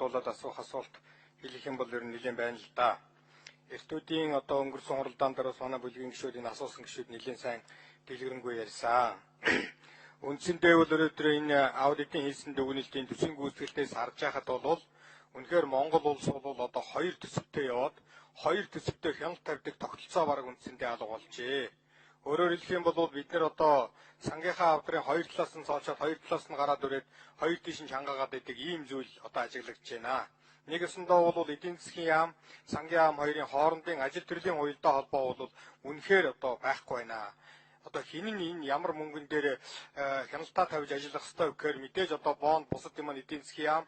болоод асуух асуулт хэлэх юм бол ер нь нэлээд байна л да. Эртүүдийн одоо өнгөрсөн хуралдаан дээр бас манай бүлгийн гишүүд энэ асуусан гишүүд нэлээд сайн дэлгэрэнгүй ярьсан. Үндсэндээ бол өнөөдөр энэ аудитын хийсэн дүгнэлтийн төсвийн гүйцэтгэлээс харж байхад бол үнэхээр Монгол улс бол одоо хоёр төсөвтэй яваад хоёр төсөвтэй хяналт тавьдаг тогтолцоо бараг үндсэндээ алга болжээ. Өөрөөр хэлэх юм бол бид нэр одоо сангийнхаа авдрын хоёр талаас нь цоочоод хоёр талаас нь гараад ирээд хоёр тийш нь чангаагаад идэг ийм зүйл одоо ажиглагдж байна. Нэгэсэндээ бол эдийн засгийн яам, сангийн яам хоёрын хоорондын ажил төрлийн уялдаа холбоо бол үнэхээр одоо байхгүй байна. Одоо хинэн энэ ямар мөнгөн дээр хяналтаа тавьж ажиллах ёстой вэ гэхээр мэдээж одоо бонд бусад юм эдийн засгийн яам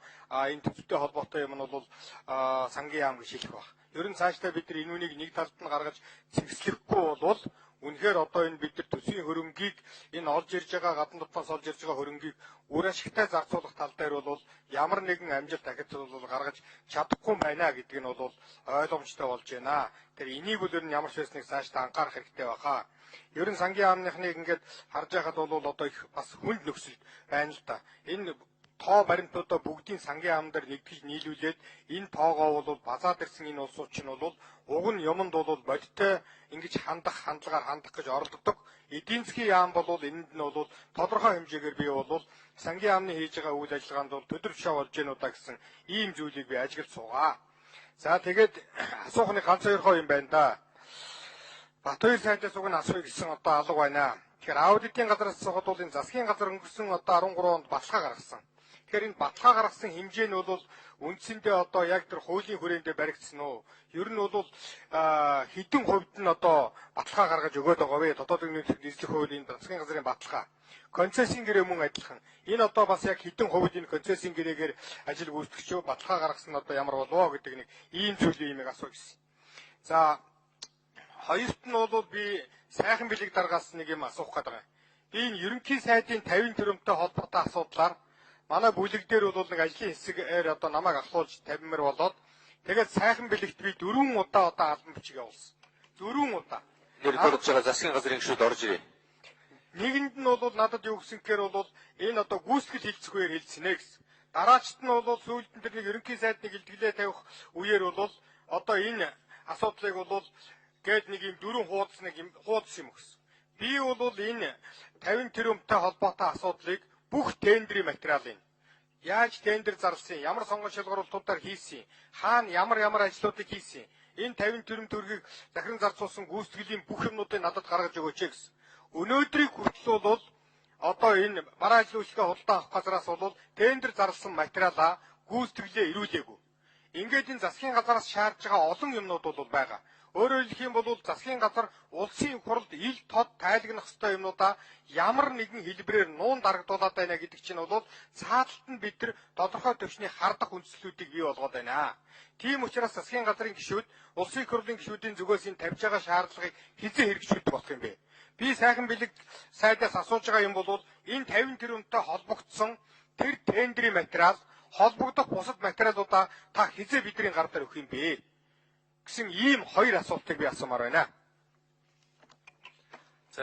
энэ төсөвтэй холбоотой юм нь бол сангийн яам гэж хэлэх баг. Ер нь цаашдаа бид нар энэ үнийг нэг талд нь гаргаж цэгцлэхгүй бол үнэхээр одоо энэ бид нар төсвийн хөрөнгийг энэ олж ирж байгаа гадна дотоос олж ирж байгаа хөрөнгийг үр ашигтай зарцуулах тал дээр бол ямар нэгэн амжилт дахиж гаргаж чадахгүй байна гэдэг нь бол ойлгомжтой болж байна. Тэр энийг бол ер нь ямар ч байсныг цаашдаа анхаарах хэрэгтэй баха. Ер нь сангийн яамныхныг ингээд харж байхад бол одоо их бас хүнд нөхцөл байна л да. Энэ тоо баримтуудаа бүгдийн сангийн яам дээр нэгтгэж нийлүүлээд энэ тоогоо бол базаад ирсэн энэ улсууд чинь бол уг нь юмд бол бодиттой ингэж хандлагаар хандах гэж оролддог. Эдийн засгийн яам бол энэнд нь бол тодорхой хэмжээгээр бий бол сангийн яамны хийж байгаа үйл ажиллагаанд бол төдөр тушаа болж гэнэ удаа гэсэн ийм зүйлийг би ажиглаж суугаа. За тэгээд асуухны ганц хоёр хоо юм байна да. Батбаяр сайдаас уг нь асууя гэсэн одоо алга байна. Тэгэхээр аудитын газраас асуухад бол энэ засгийн газар өнгөрсөн одоо 13 онд баталгаа гаргасан. Тэгэхээр энэ баталгаа гаргасан хэмжээ нь бол үндсэндээ одоо яг тэр хуулийн хүрээндээ баригдсан уу? Ер нь бол хэдэн хувьд нь одоо баталгаа гаргаж өгөөд байгаа вэ? Дотоодын нийслэх хуулийн засгийн газрын баталгаа. Концессийн гэрээ мөн адилхан. Энэ одоо бас яг хэдэн хувьд энэ концессийн гэрээгээр ажил гүйцэтгэж баталгаа гаргасан нь одоо ямар болов гэдэг нэг ийм зүйлийн юмыг асууя гэсэн. За хоёрт нь бол би сайхан бэлэг даргаас нэг юм асуух гэдэг юм. Би энэ ерөнхий сайдын 50 тэрбумтай холбоотой асуудлаар манай бүлэг дээр бол нэг ажлын хэсгээр одоо намайг асуулж тавимаар болоод тэгээд сайхан бэлэгт би 4 удаа одоо албан бичиг явуулсан. 4 удаа. Тэр дөрж байгаа засгийн газрын гишүүд орж ирээ. Нэгэнд нь бол надад юу гэсэн гэхээр бол энэ одоо гүйцэтгэл хилцэхгээр хилцэнэ гэсэн. Дараачт нь бол сүүлд нь тэр нэг ерөнхий сайдны илтгэлээ тавих үеэр бол одоо энэ асуудлыг бол гээд нэг юм 4 хуудас юм өгсөн. Би бол энэ 50 тэрбумтай холбоотой асуудлыг бүх тендерийн материалын яаж тендер зарласан, ямар сонгон шалгуулалтуудаар хийсэн, хаана ямар ажлуудыг хийсэн, энэ 50 тэрбум төгрөгийг захиран зарцуулсан гүйцэтгэлийн бүх юмнуудыг надад гаргаж өгөөч гэсэн. Өнөөдрийг хүртэл бол одоо энэ бараа ажлын үйлчлэгээ худалдаа авах газраас бол тендер зарласан материалаа гүйцэтгэлээ ирүүлээгүй. Ингээд энэ засгийн газраас шаардж байгаа олон юмнууд бол байгаа. Өөрөөр хэлэх юм бол засгийн газар улсын хурлд ил тод тайлагнах ёстой юмнуудаа ямар нэгэн хэлбэрээр нуун дарагдуулаад байна гэдэг чинь бол цааталт нь бид нар тодорхой төвчний хардах үндслүүдийг бий болгоод байна. Тийм учраас засгийн газрын гишүүд улсын хурлын гишүүдийн зүгээс энэ тавьж байгаа шаардлагыг хэзээ хэрэгжүүлдэг болох юм бэ? Би сайхан бэлэг сайдаас асууж байгаа юм бол энэ 50 тэрбумтай холбогдсон тэр тендерийн материал холбогдох бусад материалуудаа та хэзээ бидний гар дээр өгөх юм бэ гэсэн ийм хоёр асуултыг би асуумаар байна. За